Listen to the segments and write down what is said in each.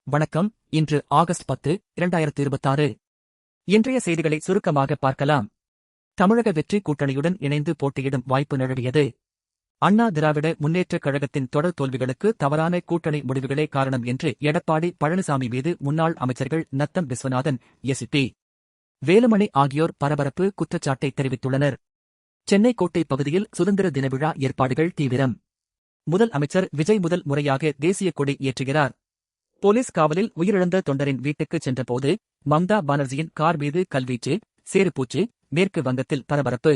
வணக்கம். இன்று ஆகஸ்ட் 10, 2026. இன்றைய செய்திகளை சுருக்கமாக பார்க்கலாம். தமிழக வெற்றி கூட்டணியுடன் இணைந்து போட்டியிடும் வாய்ப்பு நிலவியது. அண்ணா திராவிட முன்னேற்றக் கழகத்தின் தொடர் தோல்விகளுக்கு தவறான கூட்டணி முடிவுகளே காரணம் என்று எடப்பாடி பழனிசாமி மீது முன்னாள் அமைச்சர்கள் நத்தம் விஸ்வநாதன், எஸ்.பி. வேலுமணி ஆகியோர் பரபரப்பு குற்றச்சாட்டை தெரிவித்துள்ளனர். சென்னை கோட்டை பகுதியில் சுதந்திர தின விழா ஏற்பாடுகள் தீவிரம். முதல் அமைச்சர் விஜய் முதல் முறையாக தேசிய கொடி ஏற்றுகிறார். போலீஸ் காவலில் உயிரிழந்த தொண்டரின் வீட்டுக்கு சென்றபோது மம்தா பானர்ஜியின் கார் மீது கல்வீச்சு, சேறுபூச்சு, மேற்கு வங்கத்தில் பரபரப்பு.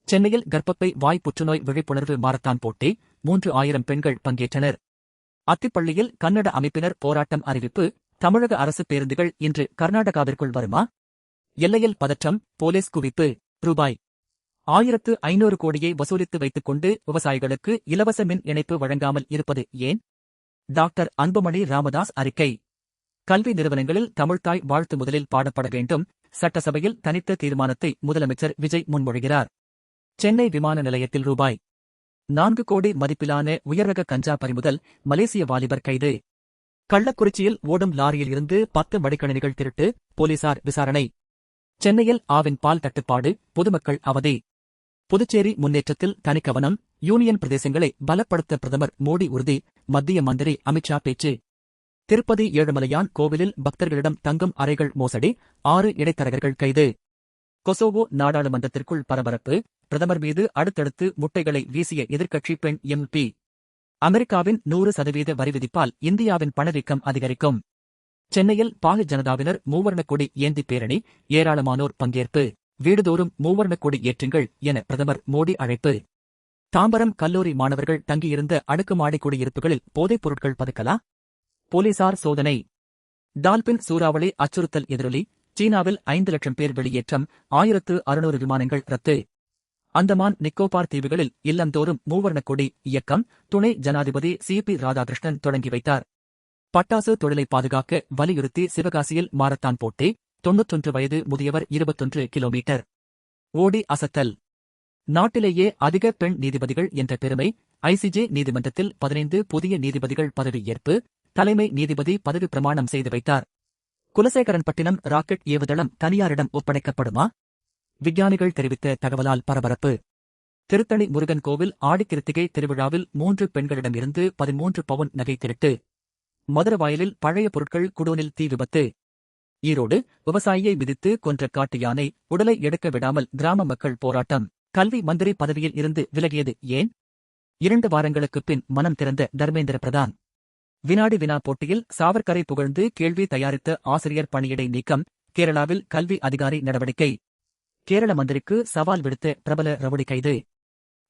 சென்னையில் கர்ப்பப்பை வாய் புற்றுநோய் விழிப்புணர்வு மாரத்தான் போட்டி, 3000 பெண்கள் பங்கேற்றனர். அத்திப்பள்ளியில் கன்னட அமைப்பினர் போராட்டம் அறிவிப்பு. தமிழக அரசு பேருந்துகள் இன்று கர்நாடகாவிற்குள் வருமா? எல்லையில் பதற்றம், போலீஸ் குவிப்பு. ரூபாய் 1500 கோடியை வசூலித்து வைத்துக் கொண்டு விவசாயிகளுக்கு இலவச மின் இணைப்பு வழங்காமல் இருப்பது ஏன்? டாக்டர் அன்புமணி ராமதாஸ் அறிக்கை. கல்வி நிறுவனங்களில் தமிழ்த்தாய் வாழ்த்து முதலில் பாடப்பட வேண்டும். சட்டசபையில் தனித்த தீர்மானத்தை முதலமைச்சர் விஜய் முன்மொழிகிறார். சென்னை விமான நிலையத்தில் ரூபாய் 4 கோடி மதிப்பிலான உயர்ரக கஞ்சா பறிமுதல், மலேசிய வாலிபர் கைது. கள்ளக்குறிச்சியில் ஓடும் லாரியில் இருந்து 10 மடிக்கணினிகள் திருட்டு, போலீசார் விசாரணை. சென்னையில் ஆவின் பால் தட்டுப்பாடு, பொதுமக்கள் அவதி. புதுச்சேரி முன்னேற்றத்தில் தனிக்கவனம், யூனியன் பிரதேசங்களை பலப்படுத்த பிரதமர் மோடி உறுதி, மத்திய மந்திரி அமித்ஷா பேச்சு. திருப்பதி ஏழுமலையான் கோவிலில் பக்தர்களிடம் தங்கும் அறைகள் மோசடி, 6 இடைத்தரகர்கள் கைது. கொசோவோ நாடாளுமன்றத்திற்குள் பரபரப்பு, பிரதமர் மீது அடுத்தடுத்து முட்டைகளை வீசிய எதிர்க்கட்சி பெண் எம்.பி. அமெரிக்காவின் 100% வரி விதிப்பால் இந்தியாவின் பணவீக்கம் அதிகரிக்கும். சென்னையில் பாக ஜனதாவினர் மூவர்ணக் கொடி ஏந்தி பேரணி, ஏராளமானோர் பங்கேற்பு. வீடுதோறும் மூவர்ணக் கொடி ஏற்றுங்கள் என பிரதமர் மோடி அழைப்பு. தாம்பரம் கல்லூரி மாணவர்கள் தங்கியிருந்த அடுக்குமாடி குடியிருப்புகளில் போதைப் பொருட்கள் பதுக்கலா? போலீசார் சோதனை. டால்பின் சூறாவளி அச்சுறுத்தல் எதிரொலி, சீனாவில் 5 லட்சம் பேர் வெளியேற்றம், 1600 விமானங்கள் ரத்து. அந்தமான் நிக்கோபார் தீவுகளில் இல்லந்தோறும் மூவர்ணக் கொடி இயக்கம் துணை ஜனாதிபதி சி.பி. ராதாகிருஷ்ணன் தொடங்கி வைத்தார். பட்டாசு தொழிலை பாதுகாக்க வலியுறுத்தி சிவகாசியில் மாரத்தான் போட்டி, 91 வயது முதியவர் 21 கிலோமீட்டர் ஓடி அசத்தல். நாட்டிலேயே அதிக பெண் நீதிபதிகள் என்ற பெருமை. ஐசிஜே நீதிமன்றத்தில் 15 புதிய நீதிபதிகள் பதவியேற்பு, தலைமை நீதிபதி பதவி பிரமாணம் செய்து வைத்தார். குலசேகரன்பட்டினம் ராக்கெட் ஏவுதளம் தனியாரிடம் ஒப்படைக்கப்படுமா? விஞ்ஞானிகள் தெரிவித்த தகவலால் பரபரப்பு. திருத்தணி முருகன் கோவில் ஆடிக்கிருத்திகை திருவிழாவில் 3 பெண்களிடமிருந்து 13 பவுன் நகை திருட்டு. மதுரவாயலில் பழைய பொருட்கள் குடோனில் தீ விபத்து. ஈரோடு விவசாயியை மிதித்து கொன்ற காட்டு யானை, உடலை எடுக்க விடாமல் கிராம மக்கள் போராட்டம். கல்வி மந்திரி பதவியில் இருந்து விலகியது ஏன்? 2 வாரங்களுக்குப் பின் மனம் திறந்த தர்மேந்திர பிரதான். வினாடி வினா போட்டியில் சாவர்கரை புகழ்ந்து கேள்வி தயாரித்த ஆசிரியர் பணியிடை நீக்கம். கேரளாவில் கல்வி அதிகாரி நடவடிக்கை. கேரள மந்திரிக்கு சவால் விடுத்த பிரபல ரவுடி கைது.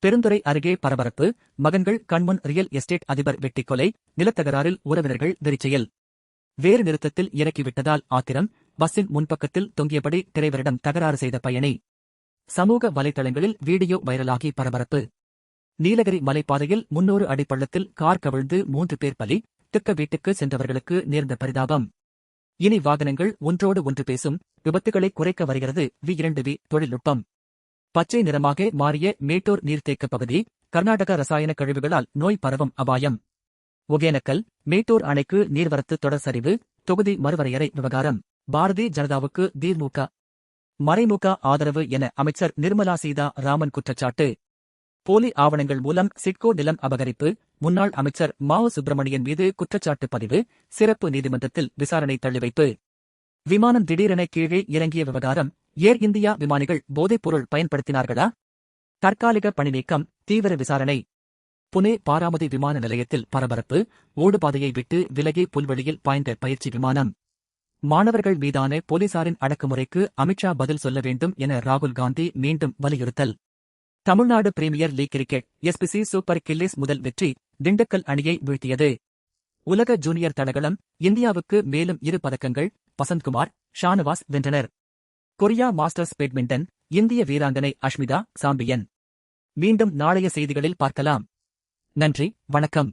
பெருந்துறை அருகே பரபரப்பு, மகன்கள் கண்முன் ரியல் எஸ்டேட் அதிபர் வெட்டிக் கொலை, நிலத்தகராறில் உறவினர்கள் வெறிச்செயல். வேறு நிறுத்தத்தில் இறக்கிவிட்டதால் ஆத்திரம், பஸ்ஸின் முன்பக்கத்தில் தொங்கியபடி டிரைவரிடம் தகராறு செய்த பயணி. சமூக வலைதளங்களில் வீடியோ வைரலாகி பரபரப்பு. நீலகிரி மலைப்பாதையில் 300 அடி பள்ளத்தில் கார் கவிழ்ந்து 3 பேர் பலி, திக்க வீட்டுக்கு சென்றவர்களுக்கு நேர்ந்த பரிதாபம். இனி வாகனங்கள் ஒன்றோடு ஒன்று பேசும், விபத்துகளை குறைக்க வருகிறது V2V தொழில்நுட்பம். பச்சை நிறமாக மாறிய மேட்டூர் நீர்த்தேக்க பகுதி, கர்நாடக ரசாயன கழிவுகளால் நோய் பரவும் அபாயம். ஒகேனக்கல், மேட்டூர் அணைக்கு நீர்வரத்து தொடர் சரிவு, தொகுதி மறுவரையறை விவகாரம். பாரதிய ஜனதாவுக்கு திமுக மறைமுக ஆதரவு என அமைச்சர் நிர்மலா சீதாராமன் குற்றச்சாட்டு. போலி ஆவணங்கள் மூலம் சிட்கோ நிலம் அபகரிப்பு, முன்னாள் அமைச்சர் மா. சுப்பிரமணியன் மீது குற்றச்சாட்டு பதிவு, சிறப்பு நீதிமன்றத்தில் விசாரணை தள்ளிவைப்பு. விமானம் திடீரென கீழே இறங்கிய விவகாரம், ஏர் இந்தியா விமானிகள் போதைப்பொருள் பயன்படுத்தினார்களா? தற்காலிக பணிநீக்கம், தீவிர விசாரணை. புனே பாராமதி விமான நிலையத்தில் பரபரப்பு, ஓடுபாதையை விட்டு விலகி புல்வெளியில் பாய்ந்த பயிற்சி விமானம். மாணவர்கள் மீதான போலீசாரின் அடக்குமுறைக்கு அமித்ஷா பதில் சொல்ல வேண்டும் என ராகுல் காந்தி மீண்டும் வலியுறுத்தல். Tamil Nadu premier league cricket SPC super Gillies முதல் வெற்றி, திண்டுக்கல் அணியை வீழ்த்தியது. உலக ஜூனியர் தடகளம், இந்தியாவுக்கு மேலும் 2 பதக்கங்கள், பசந்த்குமார், ஷானவாஸ் வென்றனர். கொரியா மாஸ்டர்ஸ் பேட்மிண்டன், இந்திய வீராங்கனை அஷ்மிதா சாம்பியன். மீண்டும் நாளைய செய்திகளில் பார்க்கலாம். நன்றி, வணக்கம்.